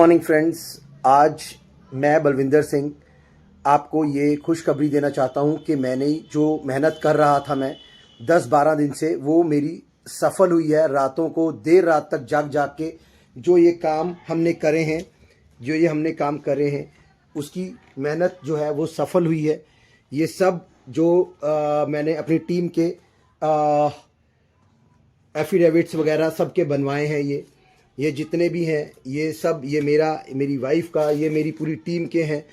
Morning friends, आज मैं बलविंदर सिंह आपको ये खुशखबरी देना चाहता हूँ कि मैंने जो मेहनत कर रहा था मैं 10-12 दिन से वो मेरी सफल हुई है। रातों को देर रात तक जाग जाग के जो ये काम हमने करे हैं, हमने काम करे हैं, उसकी मेहनत जो है वो सफल हुई है। ये सब जो मैंने अपनी टीम के एफिडेविट्स वगैरह सब के बनवाए हैं, ये जितने भी हैं ये सब मेरी वाइफ का, ये मेरी पूरी टीम के हैं।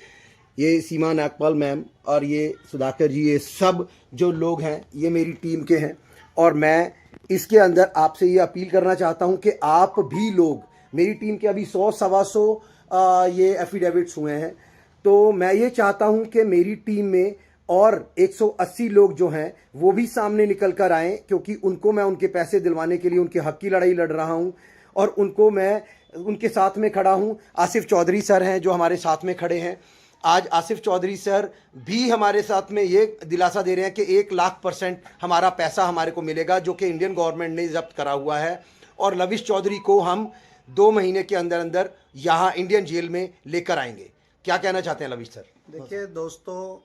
ये सीमा नागपाल मैम और ये सुधाकर जी, ये सब जो लोग हैं ये मेरी टीम के हैं। और मैं इसके अंदर आपसे ये अपील करना चाहता हूं कि आप भी लोग, मेरी टीम के अभी 100-125 ये एफिडेविट्स हुए हैं, तो मैं ये चाहता हूं कि मेरी टीम में और 180 लोग जो हैं वो भी सामने निकल कर आएँ, क्योंकि उनको मैं उनके पैसे दिलवाने के लिए उनके हक की लड़ाई लड़ रहा हूं और उनको मैं उनके साथ में खड़ा हूं। आसिफ चौधरी सर हैं जो हमारे साथ में खड़े हैं। आज आसिफ चौधरी सर भी हमारे साथ में ये दिलासा दे रहे हैं कि 1,00,000% हमारा पैसा हमारे को मिलेगा, जो कि इंडियन गवर्नमेंट ने जब्त करा हुआ है। और लविश चौधरी को हम 2 महीने के अंदर अंदर यहाँ इंडियन जेल में लेकर आएंगे। क्या कहना चाहते हैं लविश सर? देखिए दोस्तों,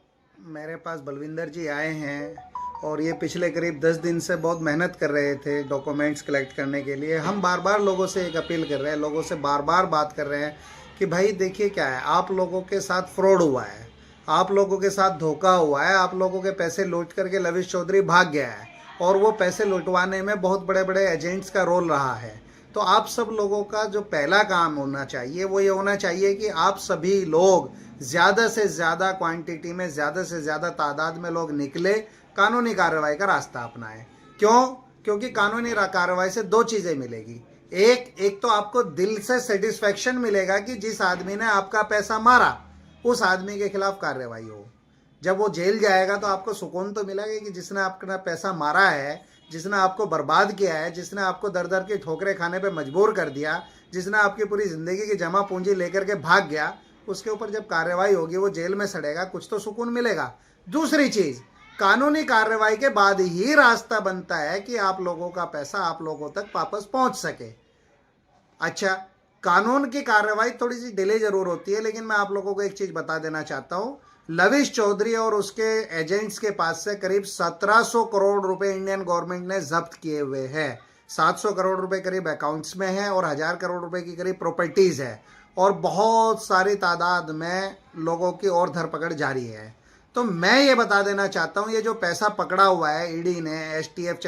मेरे पास बलविंदर जी आए हैं और ये पिछले करीब 10 दिन से बहुत मेहनत कर रहे थे डॉक्यूमेंट्स कलेक्ट करने के लिए। हम बार बार लोगों से एक अपील कर रहे हैं, लोगों से बार बार बात कर रहे हैं कि भाई देखिए क्या है, आप लोगों के साथ फ्रॉड हुआ है, आप लोगों के साथ धोखा हुआ है, आप लोगों के पैसे लूट करके लविश चौधरी भाग गया है और वो पैसे लुटवाने में बहुत बड़े बड़े एजेंट्स का रोल रहा है। तो आप सब लोगों का जो पहला काम होना चाहिए वो ये होना चाहिए कि आप सभी लोग ज़्यादा से ज़्यादा क्वांटिटी में, ज़्यादा से ज़्यादा तादाद में लोग निकले, कानूनी कार्रवाई का रास्ता अपनाएं। क्यों? क्योंकि कानूनी कार्रवाई से 2 चीज़ें मिलेगी। एक तो आपको दिल से सेटिस्फेक्शन मिलेगा कि जिस आदमी ने आपका पैसा मारा उस आदमी के खिलाफ कार्रवाई हो। जब वो जेल जाएगा तो आपको सुकून तो मिलेगा कि जिसने आपका पैसा मारा है, जिसने आपको बर्बाद किया है, जिसने आपको दर दर की ठोकरें खाने पे मजबूर कर दिया, जिसने आपकी पूरी ज़िंदगी की जमा पूंजी लेकर के भाग गया, उसके ऊपर जब कार्रवाई होगी, वो जेल में सड़ेगा, कुछ तो सुकून मिलेगा। दूसरी चीज़, कानूनी कार्रवाई के बाद ही रास्ता बनता है कि आप लोगों का पैसा आप लोगों तक वापस पहुंच सके। अच्छा, कानून की कार्रवाई थोड़ी सी डिले जरूर होती है, लेकिन मैं आप लोगों को एक चीज बता देना चाहता हूं। लविश चौधरी और उसके एजेंट्स के पास से करीब 1700 करोड़ रुपए इंडियन गवर्नमेंट ने जब्त किए हुए हैं। 700 करोड़ रुपए करीब अकाउंट्स में है और 1000 करोड़ रुपए की करीब प्रॉपर्टीज है और बहुत सारी तादाद में लोगों की और धरपकड़ जारी है। तो मैं ये बता देना चाहता हूँ, ये जो पैसा पकड़ा हुआ है ईडी ने, एसटीएफ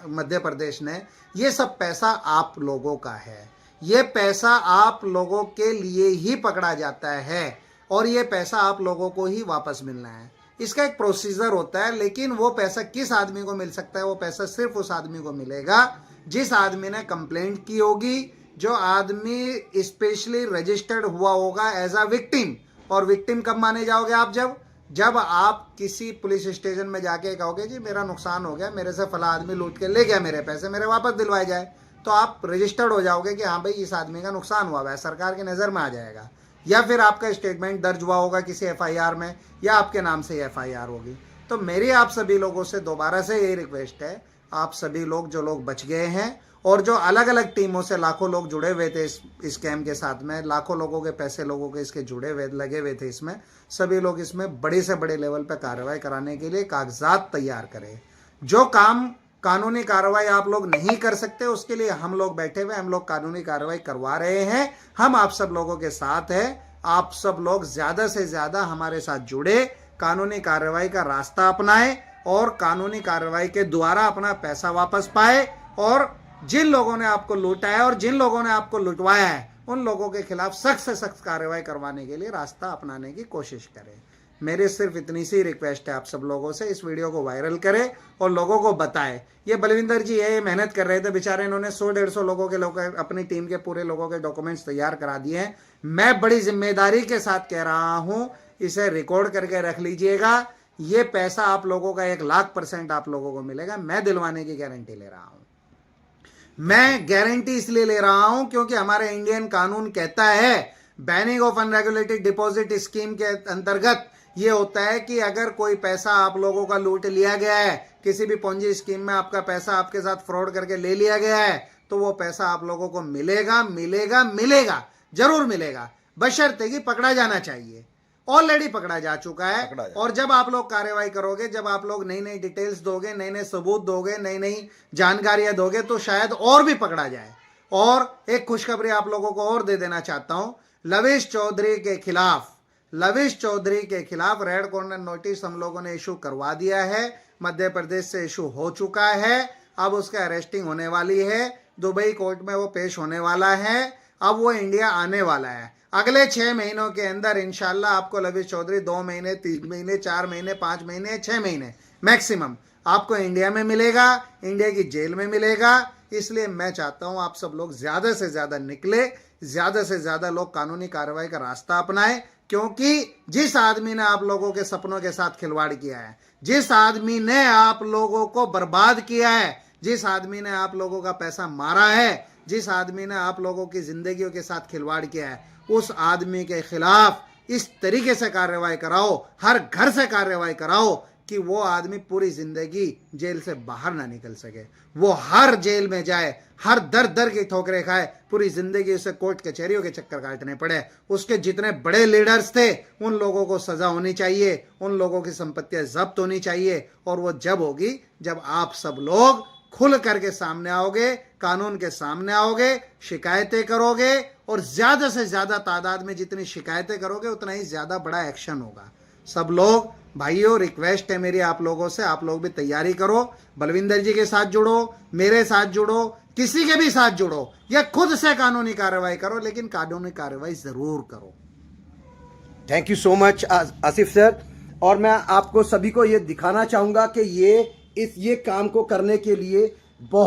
मध्य प्रदेश ने, ये सब पैसा आप लोगों का है। ये पैसा आप लोगों के लिए ही पकड़ा जाता है और ये पैसा आप लोगों को ही वापस मिलना है। इसका एक प्रोसीजर होता है, लेकिन वो पैसा किस आदमी को मिल सकता है? वो पैसा सिर्फ उस आदमी को मिलेगा जिस आदमी ने कंप्लेंट की होगी, जो आदमी स्पेशली रजिस्टर्ड हुआ होगा एज अ विक्टिम। और विक्टिम कब माने जाओगे आप? जब आप किसी पुलिस स्टेशन में जाके कहोगे जी मेरा नुकसान हो गया, मेरे से फला आदमी लूट के ले गया मेरे पैसे, मेरे वापस दिलवाए जाए, तो आप रजिस्टर्ड हो जाओगे कि हाँ भाई इस आदमी का नुकसान हुआ है, सरकार की नज़र में आ जाएगा। या फिर आपका स्टेटमेंट दर्ज हुआ होगा किसी एफआईआर में, या आपके नाम से एफआईआर होगी। तो मेरी आप सभी लोगों से दोबारा से यही रिक्वेस्ट है, आप सभी लोग जो लोग बच गए हैं और जो अलग अलग टीमों से लाखों लोग जुड़े हुए थे इस स्कैम के साथ में, लाखों लोगों के पैसे लोगों के इसके जुड़े हुए लगे हुए थे इसमें, सभी लोग इसमें बड़े से बड़े लेवल पर कार्रवाई कराने के लिए कागजात तैयार करें। जो काम कानूनी कार्रवाई आप लोग नहीं कर सकते, उसके लिए हम लोग बैठे हुए, हम लोग कानूनी कार्रवाई करवा रहे हैं। हम आप सब लोगों के साथ हैं। आप सब लोग ज्यादा से ज्यादा हमारे साथ जुड़े, कानूनी कार्रवाई का रास्ता अपनाएं और कानूनी कार्रवाई के द्वारा अपना पैसा वापस पाए। और जिन लोगों ने आपको लूटा है और जिन लोगों ने आपको लुटवाया है, उन लोगों के खिलाफ सख्त से सख्त कार्रवाई करवाने के लिए रास्ता अपनाने की कोशिश करें। मेरी सिर्फ इतनी सी रिक्वेस्ट है आप सब लोगों से, इस वीडियो को वायरल करें और लोगों को बताएं। ये बलविंदर जी है, ये मेहनत कर रहे थे बेचारे, इन्होंने 100-150 लोगों के अपनी टीम के पूरे लोगों के डॉक्यूमेंट्स तैयार करा दिए हैं। मैं बड़ी जिम्मेदारी के साथ कह रहा हूं, इसे रिकॉर्ड करके रख लीजिएगा। ये पैसा आप लोगों का 1,00,000% आप लोगों को मिलेगा। मैं दिलवाने की गारंटी ले रहा हूं। मैं गारंटी इसलिए ले रहा हूं क्योंकि हमारे इंडियन कानून कहता है, banning of unregulated deposit scheme के अंतर्गत ये होता है कि अगर कोई पैसा आप लोगों का लूट लिया गया है, किसी भी पोंजी स्कीम में आपका पैसा आपके साथ फ्रॉड करके ले लिया गया है, तो वो पैसा आप लोगों को मिलेगा मिलेगा मिलेगा। जरूर मिलेगा, बशर्ते कि पकड़ा जाना चाहिए। ऑलरेडी पकड़ा जा चुका है। और जब आप लोग कार्रवाई करोगे, जब आप लोग नई नई डिटेल्स दोगे, नए नए सबूत दोगे, नई नई जानकारियां दोगे, तो शायद और भी पकड़ा जाए। और एक खुशखबरी आप लोगों को और दे देना चाहता हूं, लविश चौधरी के खिलाफ रेड कॉर्नर नोटिस हम लोगों ने इशू करवा दिया है। मध्य प्रदेश से इशू हो चुका है। अब उसका अरेस्टिंग होने वाली है, दुबई कोर्ट में वो पेश होने वाला है। अब वो इंडिया आने वाला है। अगले 6 महीनों के अंदर इंशाल्लाह आपको लविश चौधरी 2 महीने, 3 महीने, 4 महीने, 5 महीने, 6 महीने मैक्सिमम आपको इंडिया में मिलेगा, इंडिया की जेल में मिलेगा। इसलिए मैं चाहता हूं आप सब लोग ज्यादा से ज्यादा निकले, ज्यादा से ज्यादा लोग कानूनी कार्रवाई का रास्ता अपनाएं, क्योंकि जिस आदमी ने आप लोगों के सपनों के साथ खिलवाड़ किया है, जिस आदमी ने आप लोगों को बर्बाद किया है, जिस आदमी ने आप लोगों का पैसा मारा है, जिस आदमी ने आप लोगों की जिंदगियों के साथ खिलवाड़ किया है, उस आदमी के खिलाफ इस तरीके से कार्रवाई कराओ, हर घर से कार्रवाई कराओ कि वो आदमी पूरी जिंदगी जेल से बाहर ना निकल सके। वो हर जेल में जाए, हर दर दर की ठोकरें खाए, पूरी जिंदगी उसे कोर्ट कचहरियों के चक्कर काटने पड़े। उसके जितने बड़े लीडर्स थे उन लोगों को सजा होनी चाहिए, उन लोगों की संपत्तियां जब्त होनी चाहिए। और वो जब होगी जब आप सब लोग खुल करके सामने आओगे, कानून के सामने आओगे, शिकायतें करोगे, और ज्यादा से ज्यादा तादाद में जितनी शिकायतें करोगे उतना ही ज्यादा बड़ा एक्शन होगा। सब लोग भाइयों, रिक्वेस्ट है मेरी आप लोगों से, आप लोग भी तैयारी करो, बलविंदर जी के साथ जुड़ो, मेरे साथ जुड़ो, किसी के भी साथ जुड़ो, या खुद से कानूनी कार्रवाई करो, लेकिन कानूनी कार्रवाई जरूर करो। Thank you so much Asif sir. और मैं आपको सभी को ये दिखाना चाहूंगा कि ये काम को करने के लिए बहुत